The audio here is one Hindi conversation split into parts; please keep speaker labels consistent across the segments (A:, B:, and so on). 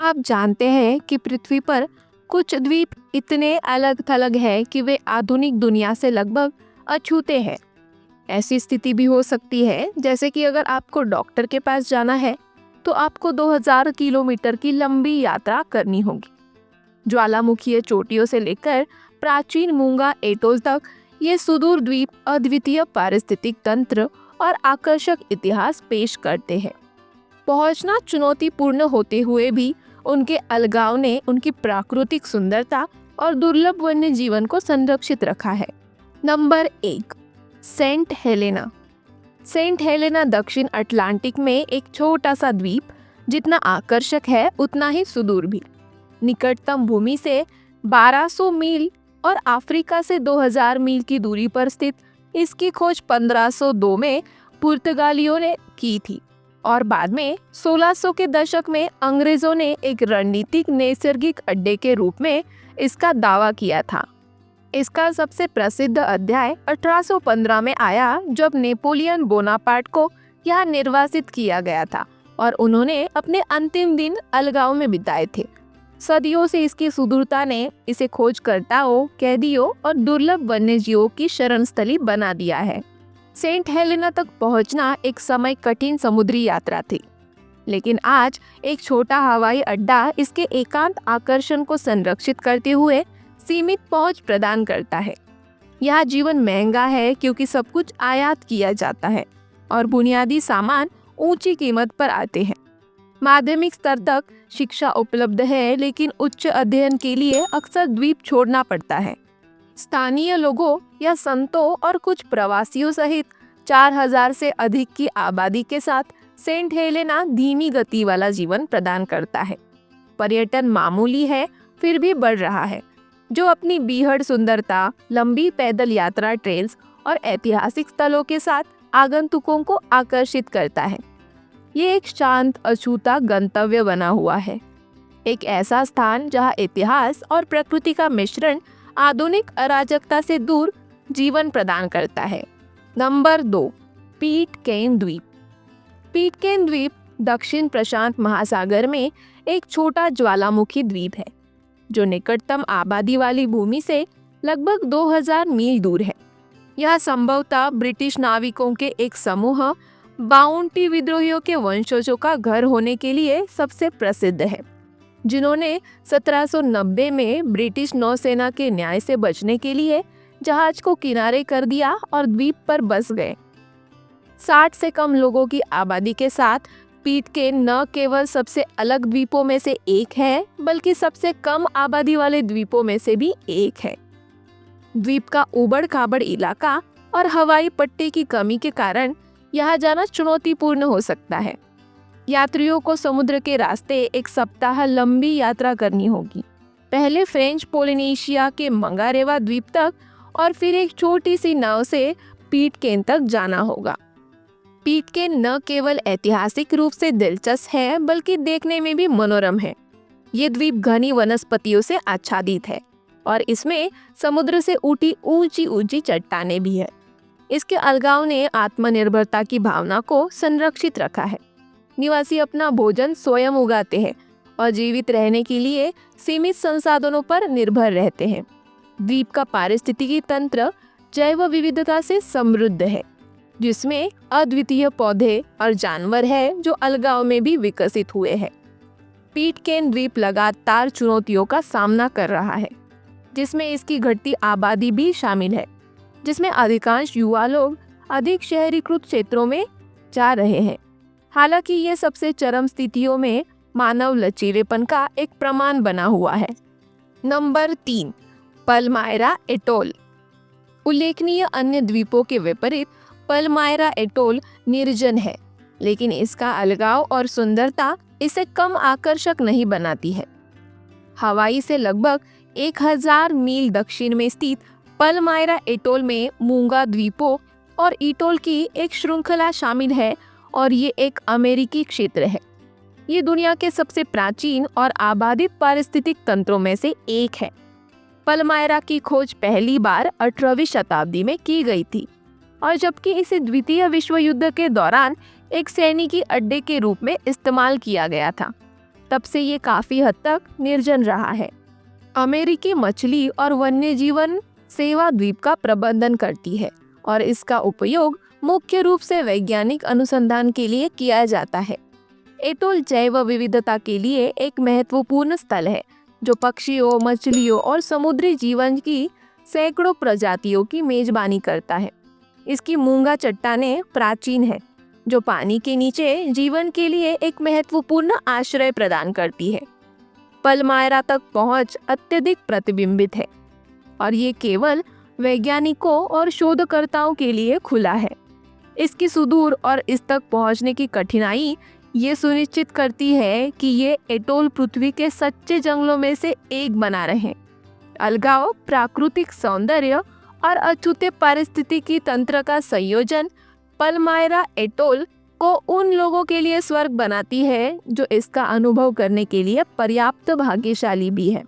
A: आप जानते हैं कि पृथ्वी पर कुछ द्वीप इतने अलग थलग हैं कि वे आधुनिक दुनिया से लगभग अछूते हैं। ऐसी स्थिति भी हो सकती है जैसे कि अगर आपको डॉक्टर के पास जाना है तो आपको 2000 किलोमीटर की लंबी यात्रा करनी होगी। ज्वालामुखीय चोटियों से लेकर प्राचीन मूंगा एटोल तक ये सुदूर द्वीप अद्वितीय पारिस्थितिक तंत्र और आकर्षक इतिहास पेश करते हैं। पहुंचना चुनौतीपूर्ण होते हुए भी उनके अलगाव ने उनकी प्राकृतिक सुंदरता और दुर्लभ वन्य जीवन को संरक्षित रखा है। Number 1, Saint Helena. Saint Helena दक्षिण अटलांटिक में एक छोटा सा द्वीप, जितना आकर्षक है उतना ही सुदूर भी। निकटतम भूमि से 1200 मील और अफ्रीका से 2000 मील की दूरी पर स्थित इसकी खोज 1502 में पुर्तगालियों ने की थी और बाद में 1600 के दशक में अंग्रेजों ने एक रणनीतिक नैसर्गिक अड्डे के रूप में इसका दावा किया था। इसका सबसे प्रसिद्ध अध्याय 1815 में आया, जब नेपोलियन बोनापार्ट को यहाँ निर्वासित किया गया था और उन्होंने अपने अंतिम दिन अलगाव में बिताए थे। सदियों से इसकी सुदूरता ने इसे खोजकर्ताओं, कैदियों और दुर्लभ वन्यजीवों की शरणस्थली बना दिया है। सेंट हेलेना तक पहुंचना एक समय कठिन समुद्री यात्रा थी, लेकिन आज एक छोटा हवाई अड्डा इसके एकांत आकर्षण को संरक्षित करते हुए सीमित पहुंच प्रदान करता है। यहाँ जीवन महंगा है क्योंकि सब कुछ आयात किया जाता है और बुनियादी सामान ऊंची कीमत पर आते हैं। माध्यमिक स्तर तक शिक्षा उपलब्ध है, लेकिन उच्च अध्ययन के लिए अक्सर द्वीप छोड़ना पड़ता है। स्थानीय लोगों या संतों और कुछ प्रवासियों सहित 4000 से अधिक की आबादी के साथ सेंट हेलेना धीमी गति वाला जीवन प्रदान करता है। पर्यटन मामूली है फिर भी बढ़ रहा है, जो अपनी बीहड़ सुंदरता, लंबी पैदल यात्रा ट्रेल्स और ऐतिहासिक स्थलों के साथ आगंतुकों को आकर्षित करता है। ये एक शांत अछूता गंतव्य बना हुआ है, एक ऐसा स्थान जहां इतिहास और प्रकृति का मिश्रण आधुनिक अराजकता से दूर जीवन प्रदान करता है। नंबर 2, पिटकैन द्वीप। पिटकैन द्वीप दक्षिण प्रशांत महासागर में एक छोटा ज्वालामुखी द्वीप है, जो निकटतम आबादी वाली भूमि से लगभग 2000 मील दूर है। यह संभवतः ब्रिटिश नाविकों के एक समूह, बाउंटी विद्रोहियों के वंशजों का घर होने के लिए सबसे प्रसिद्ध है, जिन्होंने 1790 में ब्रिटिश नौसेना के न्याय से बचने के लिए जहाज को किनारे कर दिया और द्वीप पर बस गए। 60 से कम लोगों की आबादी के साथ पिटकैन न केवल सबसे अलग द्वीपों में से एक है, बल्कि सबसे कम आबादी वाले द्वीपों में से भी एक है। द्वीप का उबड़-खाबड़ इलाका और हवाई पट्टी की कमी के कारण यहाँ जाना चुनौतीपूर्ण हो सकता है। यात्रियों को समुद्र के रास्ते एक सप्ताह लंबी यात्रा करनी होगी, पहले फ्रेंच पोलिनेशिया के मंगारेवा द्वीप तक और फिर एक छोटी सी नाव से पिटकैन तक जाना होगा। पिटकैन न केवल ऐतिहासिक रूप से दिलचस्प है, बल्कि देखने में भी मनोरम है। ये द्वीप घनी वनस्पतियों से आच्छादित है और इसमें समुद्र से उठी ऊंची ऊंची चट्टानें भी है। इसके अलगाव ने आत्मनिर्भरता की भावना को संरक्षित रखा है। निवासी अपना भोजन स्वयं उगाते हैं और जीवित रहने के लिए सीमित संसाधनों पर निर्भर रहते हैं। द्वीप का पारिस्थितिकी तंत्र जैव विविधता से समृद्ध है, जिसमें अद्वितीय पौधे और जानवर हैं जो अलगाव में भी विकसित हुए हैं। पिटकैन द्वीप लगातार चुनौतियों का सामना कर रहा है, जिसमें इसकी घटती आबादी भी शामिल है, जिसमें अधिकांश युवा लोग अधिक शहरीकृत क्षेत्रों में जा रहे हैं। हालांकि ये सबसे चरम स्थितियों में मानव लचीलेपन का एक प्रमाण बना हुआ है। Number 3, Palmyra atoll. उल्लेखनीय अन्य द्वीपों के विपरीत पलमायरा एटोल निर्जन है, लेकिन इसका अलगाव और सुंदरता इसे कम आकर्षक नहीं बनाती है। हवाई से लगभग 1000 मील दक्षिण में स्थित पलमायरा एटोल में मूंगा द्वीपों और इटोल की एक श्रृंखला शामिल है और ये एक अमेरिकी क्षेत्र है। ये दुनिया के सबसे प्राचीन और आबादित पारिस्थितिक तंत्रों में से एक है। पलमायरा की खोज पहली बार 18वीं शताब्दी में की गई थी और जबकि इसे द्वितीय विश्व युद्ध के दौरान एक सैनिकी अड्डे के रूप में इस्तेमाल किया गया था, तब से ये काफी हद तक निर्जन रहा है। अमेरिकी मछली और वन्य जीवन सेवा द्वीप का प्रबंधन करती है और इसका उपयोग मुख्य रूप से वैज्ञानिक अनुसंधान के लिए किया जाता है। एटोल जैव विविधता के लिए एक महत्वपूर्ण स्थल है जो पक्षियों, मछलियों और समुद्री जीवन की सैकड़ों प्रजातियों की मेजबानी करता है। इसकी मूंगा चट्टानें प्राचीन है जो पानी के नीचे जीवन के लिए एक महत्वपूर्ण आश्रय प्रदान करती है। पलमायरा तक पहुंच अत्यधिक प्रतिबिंबित है और ये केवल वैज्ञानिकों और शोधकर्ताओं के लिए खुला है। इसकी सुदूर और इस तक पहुंचने की कठिनाई ये सुनिश्चित करती है कि ये एटोल पृथ्वी के सच्चे जंगलों में से एक बना रहे। अलगाव, प्राकृतिक सौंदर्य और अछूते पारिस्थितिकी तंत्र का संयोजन पलमायरा एटोल को उन लोगों के लिए स्वर्ग बनाती है जो इसका अनुभव करने के लिए पर्याप्त भाग्यशाली भी है।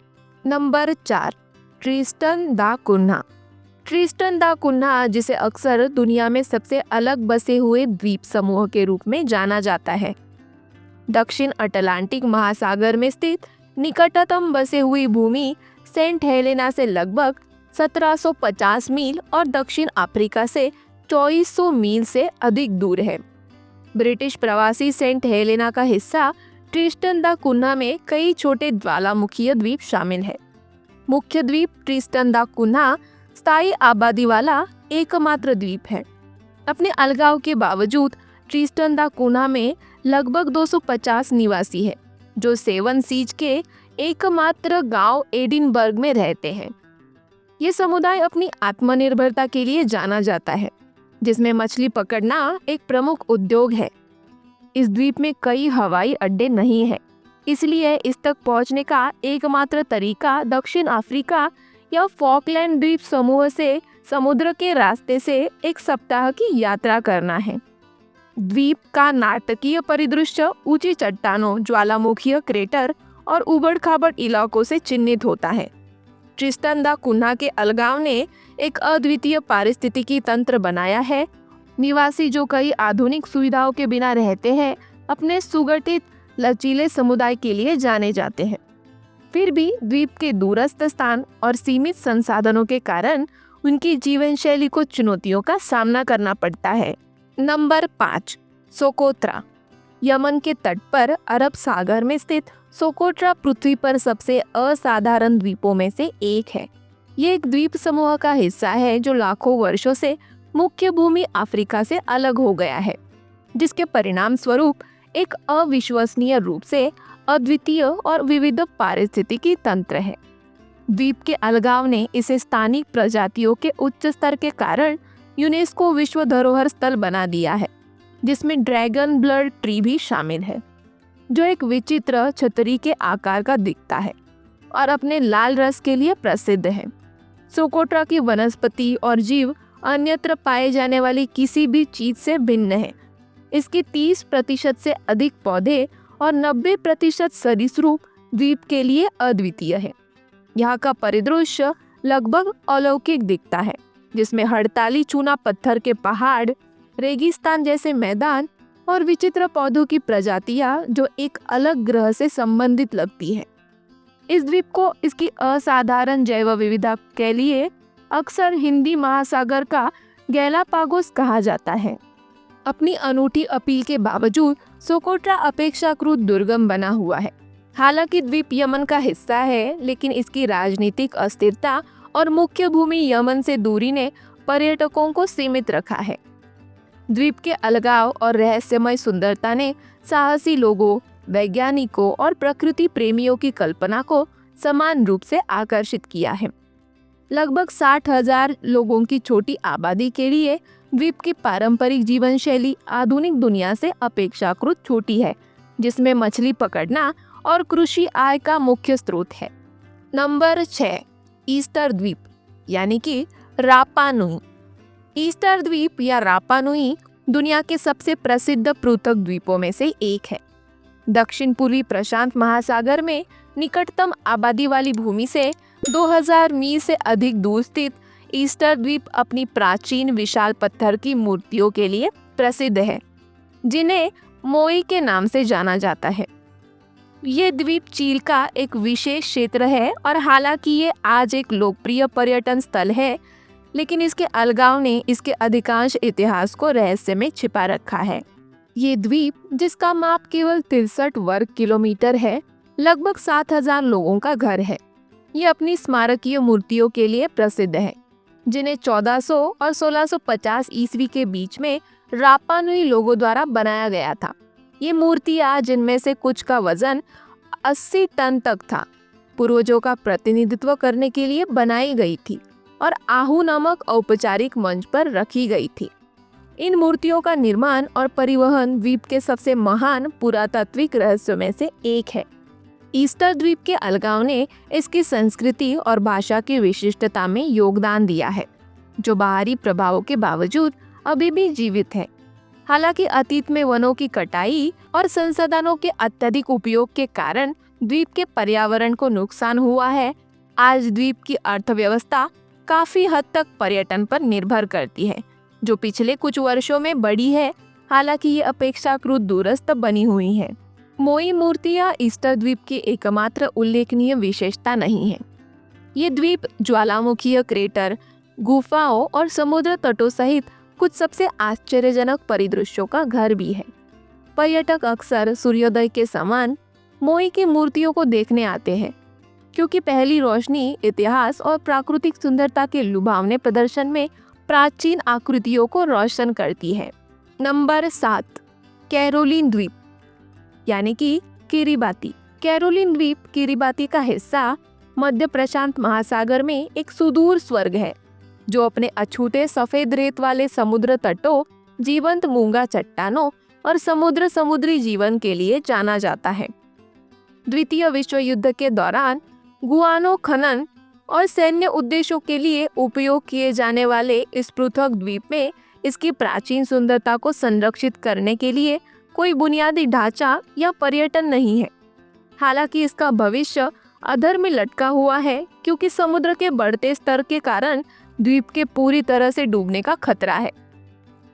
A: नंबर 4, ट्रिस्टन दा कुन्हा। ट्रिस्टन दा कुन्हा, जिसे अक्सर दुनिया में सबसे अलग बसे हुए द्वीप समूह के रूप में जाना जाता है, दक्षिण अटलांटिक महासागर में स्थित निकटतम बसे हुई भूमि सेंट हेलेना से लगभग 1750 मील और दक्षिण अफ्रीका से 2400 मील से अधिक दूर है। ब्रिटिश प्रवासी सेंट हेलेना का हिस्सा ट्रिस्टन दा कुन्हा में कई छोटे ज्वालामुखीय द्वीप शामिल है। मुख्य द्वीप ट्रिस्टन दा कुन्हा स्थायी आबादी वाला एकमात्र द्वीप है। अपने अलगाव के बावजूद ट्रिस्टन दा कुन्हा में लगभग 250 निवासी है जो सेवन सीज के एकमात्र गांव एडिनबर्ग में रहते हैं। ये समुदाय अपनी आत्मनिर्भरता के लिए जाना जाता है, जिसमें मछली पकड़ना एक प्रमुख उद्योग है। इस द्वीप में कई हवाई अड्डे नहीं है, इसलिए इस तक पहुंचने का एकमात्र तरीका दक्षिण अफ्रीका या फॉकलैंड द्वीप समूह से समुद्र के रास्ते से एक सप्ताह की यात्रा करना है। द्वीप का नाटकीय परिदृश्य ऊंची चट्टानों, ज्वालामुखीय क्रेटर और उबड़-खाबड़ इलाकों से चिन्हित होता है। ट्रिस्टन दा कुन्हा के अलगाव ने एक अद्वितीय पारिस्थितिकी तंत्र बनाया है। निवासी जो कई आधुनिक सुविधाओं के बिना रहते हैं, अपने सुगठित लचीले समुदाय के लिए जाने जाते हैं। फिर भी द्वीप के दूरस्थ स्थान और सीमित संसाधनों के कारण उनकी जीवन शैली को चुनौतियों का सामना करना पड़ता है। Number 5, Socotra. यमन के तट पर अरब सागर में स्थित सोकोट्रा पृथ्वी पर सबसे असाधारण द्वीपों में से एक है। ये एक द्वीप समूह का हिस्सा है जो लाखों वर्षों से मुख्य भूमि अफ्रीका से अलग हो गया है, जिसके परिणाम स्वरूप एक अविश्वसनीय रूप से अद्वितीय और विविध पारिस्थितिकी तंत्र है। द्वीप के अलगाव ने इसे स्थानीय प्रजातियों के उच्च स्तर के कारण यूनेस्को विश्व धरोहर स्थल बना दिया है, जिसमें ड्रैगन ब्लड ट्री भी शामिल है, जो एक विचित्र छतरी के आकार का दिखता है और अपने लाल रस के लिए प्रसिद्ध है। सोकोट्रा की वनस्पति और जीव अन्यत्र पाए जाने वाली किसी भी चीज से भिन्न है। इसकी 30% से अधिक पौधे और 90% सरीसृप द्वीप के लिए अद्वितीय है। यहाँ का परिदृश्य लगभग अलौकिक दिखता है, जिसमें हड़ताली चूना पत्थर के पहाड़, रेगिस्तान जैसे मैदान और विचित्र पौधों की प्रजातियां जो एक अलग ग्रह से संबंधित लगती है। इस द्वीप को इसकी असाधारण जैव विविधता के लिए अक्सर हिंदी महासागर का गैलापागोस कहा जाता है। अपनी अनूठी अपील के बावजूद सोकोट्रा अपेक्षाकृत दुर्गम बना हुआ है। हालांकि द्वीप यमन का हिस्सा है, लेकिन इसकी राजनीतिक अस्थिरता और मुख्य भूमि यमन से दूरी ने पर्यटकों को सीमित रखा है। द्वीप के अलगाव और रहस्यमय सुंदरता ने साहसी लोगों, वैज्ञानिकों और प्रकृति प्रेमियों की कल्पना को समान रूप से आकर्षित किया है। लगभग 60,000 लोगों की छोटी आबादी के लिए द्वीप की पारंपरिक जीवन शैली आधुनिक दुनिया से अपेक्षाकृत छोटी है, जिसमें मछली पकड़ना और कृषि आय का मुख्य स्रोत है। नंबर 6, ईस्टर द्वीप यानी कि रापा नुई। ईस्टर द्वीप या रापा नुई दुनिया के सबसे प्रसिद्ध पृथक द्वीपों में से एक है। दक्षिण पूर्वी प्रशांत महासागर में निकटतम आबादी वाली भूमि से 2000 मील से अधिक दूर स्थित ईस्टर द्वीप अपनी प्राचीन विशाल पत्थर की मूर्तियों के लिए प्रसिद्ध है, जिन्हें मोई के नाम से जाना जाता है। ये द्वीप चील का एक विशेष क्षेत्र है और हालांकि ये आज एक लोकप्रिय पर्यटन स्थल है, लेकिन इसके अलगाव ने इसके अधिकांश इतिहास को रहस्य में छिपा रखा है। ये द्वीप, जिसका माप केवल 63 वर्ग किलोमीटर है, लगभग 7,000 लोगों का घर है। ये अपनी स्मारकीय मूर्तियों के लिए प्रसिद्ध है, जिन्हें 1400 और 1650 ईस्वी के बीच में रापा नुई लोगों द्वारा बनाया गया था। ये मूर्तियां, जिनमें से कुछ का वजन 80 टन तक था, पूर्वजों का प्रतिनिधित्व करने के लिए बनाई गई थी और आहू नामक औपचारिक मंच पर रखी गई थी। इन मूर्तियों का निर्माण और परिवहन द्वीप के सबसे महान पुरातात्विक रहस्यों में से एक है। ईस्टर द्वीप के अलगाव ने इसकी संस्कृति और भाषा की विशिष्टता में योगदान दिया है, जो बाहरी प्रभावों के बावजूद अभी भी जीवित है। हालांकि अतीत में वनों की कटाई और संसाधनों के अत्यधिक उपयोग के कारण द्वीप के पर्यावरण को नुकसान हुआ है, आज द्वीप की अर्थव्यवस्था काफी हद तक पर्यटन पर निर्भर करती है, जो पिछले कुछ वर्षों में बढ़ी है। हालांकि ये अपेक्षाकृत दूरस्थ बनी हुई है। मोई मूर्तियां ईस्टर द्वीप की एकमात्र उल्लेखनीय विशेषता नहीं है। ये द्वीप ज्वालामुखीय क्रेटर, गुफाओं और समुद्र तटों सहित कुछ सबसे आश्चर्यजनक परिदृश्यों का घर भी है। पर्यटक अक्सर सूर्योदय के समान मोई की मूर्तियों को देखने आते हैं, क्योंकि पहली रोशनी इतिहास और प्राकृतिक सुंदरता के लुभावने प्रदर्शन में प्राचीन आकृतियों को रोशन करती है। नंबर 7, कैरोलिन द्वीप यानी कि किरिबाती। कैरोलिन द्वीप किरिबाती का हिस्सा मध्य प्रशांत महासागर में एक सुदूर स्वर्ग है, जो अपने अछूते सफेद रेत वाले समुद्र तटों, जीवंत मूंगा चट्टानों और समुद्री जीवन के लिए जाना जाता है। द्वितीय विश्व युद्ध के दौरान गुआनो खनन और सैन्य उद्देश्यों के लिए उपयोग किए जाने वाले इस पृथक द्वीप में इसकी प्राचीन सुंदरता को संरक्षित करने के लिए कोई बुनियादी ढांचा या पर्यटन नहीं है। हालांकि इसका भविष्य अधर में लटका हुआ है, क्योंकि समुद्र के बढ़ते स्तर के कारण द्वीप के पूरी तरह से डूबने का खतरा है।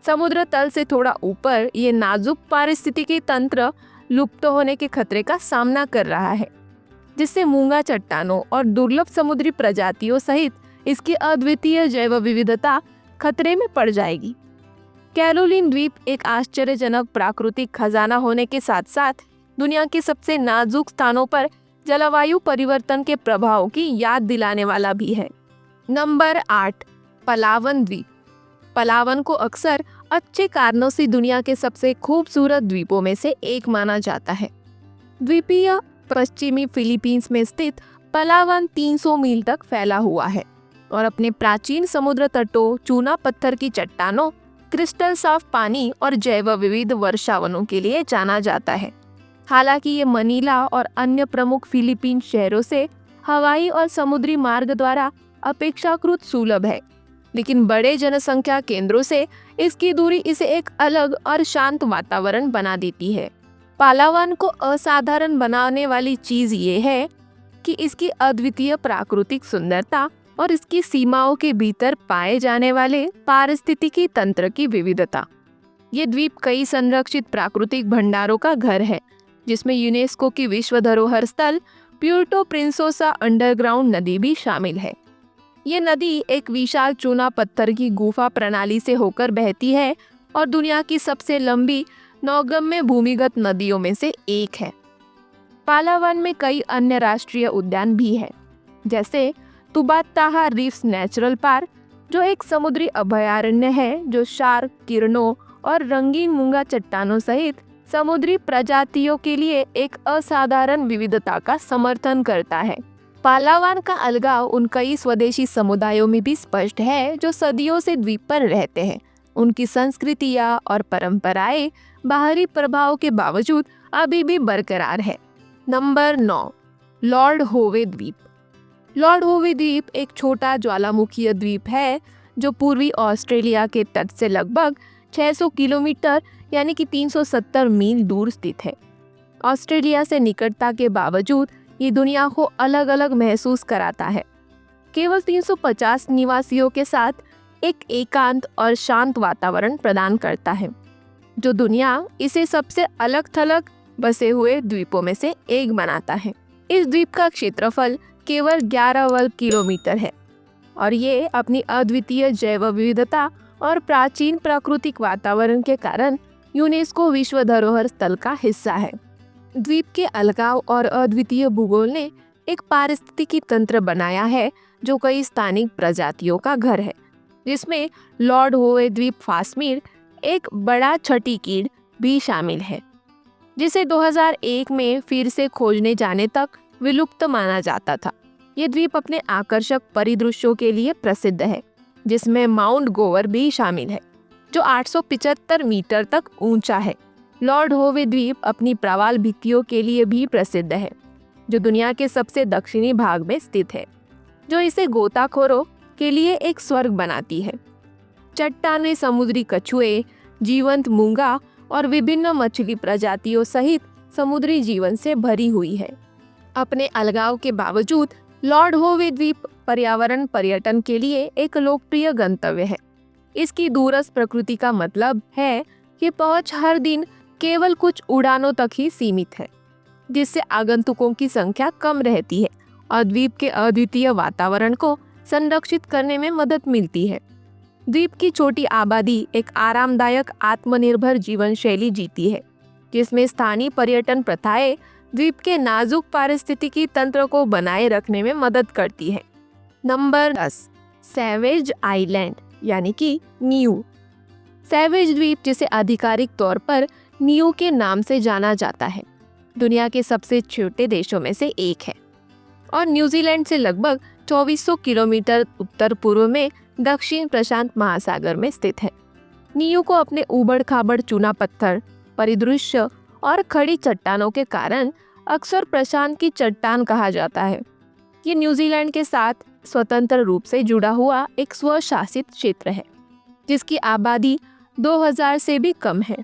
A: समुद्र तल से थोड़ा ऊपर ये नाजुक पारिस्थितिकी तंत्र लुप्त होने के खतरे का सामना कर रहा है, जिससे मूंगा चट्टानों और दुर्लभ समुद्री प्रजातियों सहित इसकी अद्वितीय जैव विविधता खतरे में पड़ जाएगी। कैरोलिन द्वीप एक आश्चर्यजनक प्राकृतिक खजाना होने के साथ साथ दुनिया के सबसे नाजुक स्थानों पर जलवायु परिवर्तन के प्रभाव की याद दिलाने वाला भी है। नंबर 8, पलावन द्वीप। पलावन को अक्सर अच्छे कारणों से दुनिया के सबसे खूबसूरत द्वीपों में से एक माना जाता है। द्वीपीय पश्चिमी फिलीपींस में स्थित पलावन 300 मील तक फैला हुआ है और अपने प्राचीन समुद्र तटों, चूना पत्थर की चट्टानों, क्रिस्टल साफ पानी और जैव विविध वर्षावनों के लिए जाना जाता है। हालांकि ये मनीला और अन्य प्रमुख फिलीपीन शहरों से हवाई और समुद्री मार्ग द्वारा अपेक्षाकृत सुलभ है, लेकिन बड़े जनसंख्या केंद्रों से इसकी दूरी इसे एक अलग और शांत वातावरण बना देती है। पालावन को असाधारण बनाने वाली चीज ये है कि इसकी अद्वितीय प्राकृतिक सुंदरता और इसकी सीमाओं के भीतर पाए जाने वाले पारिस्थितिकी तंत्र की विविधता। ये द्वीप कई संरक्षित प्राकृतिक भंडारों का घर है, जिसमें यूनेस्को की विश्व धरोहर स्थल प्यूर्टो प्रिंसेसा अंडरग्राउंड नदी भी शामिल है। ये नदी एक विशाल चूना पत्थर की गुफा प्रणाली से होकर बहती है और दुनिया की सबसे लंबी नौगम्य भूमिगत नदियों में से एक है। पालावन में कई अन्य राष्ट्रीय उद्यान भी हैं, जैसे तुबाताहा रीफ्स नेचुरल पार्क, जो एक समुद्री अभयारण्य है जो शार्क, किरणों और रंगीन मूंगा चट्टानों सहित समुद्री प्रजातियों के लिए एक असाधारण विविधता का समर्थन करता है। पालावन का अलगाव उन कई स्वदेशी समुदायों में भी स्पष्ट है जो सदियों से द्वीप पर रहते हैं। उनकी संस्कृतियाँ और परंपराएं बाहरी प्रभाव के बावजूद अभी भी बरकरार है। नंबर 9, लॉर्ड होवे द्वीप। लॉर्ड होवे द्वीप एक छोटा ज्वालामुखीय द्वीप है जो पूर्वी ऑस्ट्रेलिया के तट से लगभग 600 किलोमीटर यानी कि 370 मील दूर स्थित है। ऑस्ट्रेलिया से निकटता के बावजूद ये दुनिया को अलग अलग महसूस कराता है। केवल 350 निवासियों के साथ एक एकांत और शांत वातावरण प्रदान करता है, जो दुनिया इसे सबसे अलग थलग बसे हुए द्वीपों में से एक बनाता है। इस द्वीप का क्षेत्रफल केवल 11 वर्ग किलोमीटर है और ये अपनी अद्वितीय जैव विविधता और प्राचीन प्राकृतिक वातावरण के कारण यूनेस्को विश्व धरोहर स्थल का हिस्सा है। द्वीप के अलगाव और अद्वितीय भूगोल ने एक पारिस्थितिकी तंत्र बनाया है जो कई स्थानिक प्रजातियों का घर है, जिसमें लॉर्ड होवे द्वीप फासमीर, एक बड़ा छठी कीट, भी शामिल है, जिसे 2001 में फिर से खोजने जाने तक विलुप्त माना जाता था। ये द्वीप अपने आकर्षक परिदृश्यों के लिए प्रसिद्ध है, जिसमें माउंट गोवर भी शामिल है, जो 875 मीटर तक ऊंचा है। लॉर्ड होवे द्वीप अपनी प्रवाल भित्तियों के लिए भी प्रसिद्ध है, जो दुनिया के सबसे दक्षिणी भाग में स्थित है, जो इसे गोताखोरों के लिए एक स्वर्ग बनाती है। चट्टानें समुद्री कछुए, जीवंत मूंगा और विभिन्न मछली प्रजातियों सहित समुद्री जीवन से भरी हुई है। अपने अलगाव के बावजूद लॉर्ड होवे द्वीप पर्यावरण पर्यटन के लिए एक लोकप्रिय गंतव्य है। इसकी दूरस्थ प्रकृति का मतलब है कि पहुंच हर दिन केवल कुछ उड़ानों तक ही सीमित है, जिससे आगंतुकों की संख्या कम रहती है और द्वीप के अद्वितीय वातावरण को संरक्षित करने में मदद मिलती है। द्वीप की छोटी आबादी एक आरामदायक आत्मनिर्भर जीवन शैली जीती है, जिसमें स्थानीय पर्यटन प्रथाएं द्वीप के नाजुक पारिस्थितिकी तंत्र को बनाए रखने में मदद करती है। नंबर 10, सैवेज आइलैंड यानी कि नियू। सैवेज द्वीप, जिसे आधिकारिक तौर पर नियू के नाम से जाना जाता है, दुनिया के सबसे छोटे देशों में से एक है और न्यूजीलैंड से लगभग 2400 किलोमीटर उत्तर पूर्व में दक्षिण प्रशांत महासागर में स्थित है। नियू को अपने उबड़ खाबड़ चूना पत्थर, परिदृश्य और खड़ी चट्टानों के कारण अक्सर प्रशांत की चट्टान कहा जाता है। ये न्यूजीलैंड के साथ स्वतंत्र रूप से जुड़ा हुआ एक स्वशासित क्षेत्र है, जिसकी आबादी 2000 से भी कम है।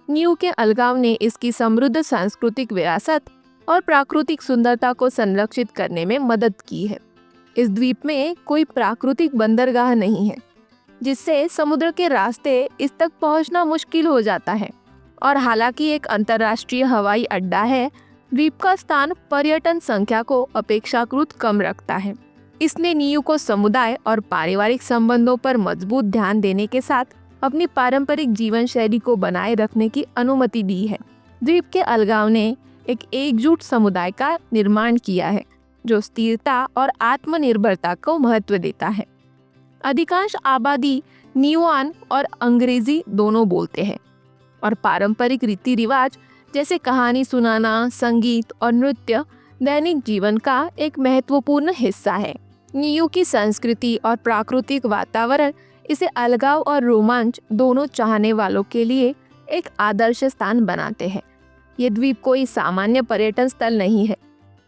A: नियू के अलगाव ने इसकी समृद्ध सांस्कृतिक विरासत और प्राकृतिक सुंदरता को संरक्षित करने में मदद की है। इस द्वीप में कोई प्राकृतिक बंदरगाह नहीं है, जिससे समुद्र के रास्ते इस तक पहुंचना मुश्किल हो जाता है और हालांकि एक अंतर्राष्ट्रीय हवाई अड्डा है, द्वीप का स्थान पर्यटन संख्या को अपेक्षाकृत कम रखता है। इसने नियू को समुदाय और पारिवारिक संबंधों पर मजबूत ध्यान देने के साथ अपनी पारंपरिक जीवन शैली को बनाए रखने की अनुमति दी है। द्वीप के अलगाव ने एक एकजुट समुदाय का निर्माण किया है, जो स्थिरता और आत्मनिर्भरता को महत्व देता है। अधिकांश आबादी नियुआन और अंग्रेजी दोनों बोलते हैं और पारंपरिक रीति रिवाज जैसे कहानी सुनाना, संगीत और नृत्य दैनिक जीवन का एक महत्वपूर्ण हिस्सा है। नियू की संस्कृति और प्राकृतिक वातावरण इसे अलगाव और रोमांच दोनों चाहने वालों के लिए एक आदर्श स्थान बनाते हैं। ये द्वीप कोई सामान्य पर्यटन स्थल नहीं है,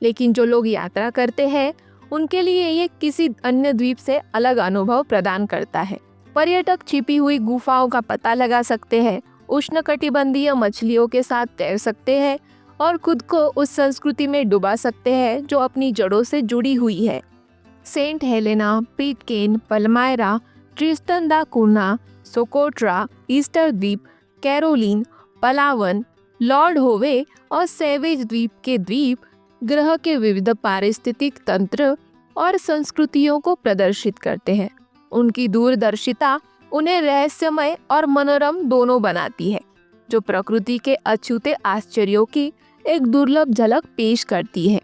A: लेकिन जो लोग यात्रा करते हैं उनके लिए ये किसी अन्य द्वीप से अलग अनुभव प्रदान करता है। पर्यटक छिपी हुई गुफाओं का पता लगा सकते हैं, उष्णकटिबंधीय मछलियों के साथ तैर सकते हैं और खुद को उस संस्कृति में डुबा सकते हैं जो अपनी जड़ों से जुड़ी हुई है। सेंट हेलेना, पिटकेन, पलमायरा, ट्रिस्टन दा कुन्हा, सोकोट्रा, ईस्टर द्वीप, कैरोलिन, पलावन, लॉर्ड होवे और सैवेज द्वीप के द्वीप ग्रह के विविध पारिस्थितिक तंत्र और संस्कृतियों को प्रदर्शित करते हैं। उनकी दूरदर्शिता उन्हें रहस्यमय और मनोरम दोनों बनाती है, जो प्रकृति के अछूते आश्चर्यों की एक दुर्लभ झलक पेश करती है।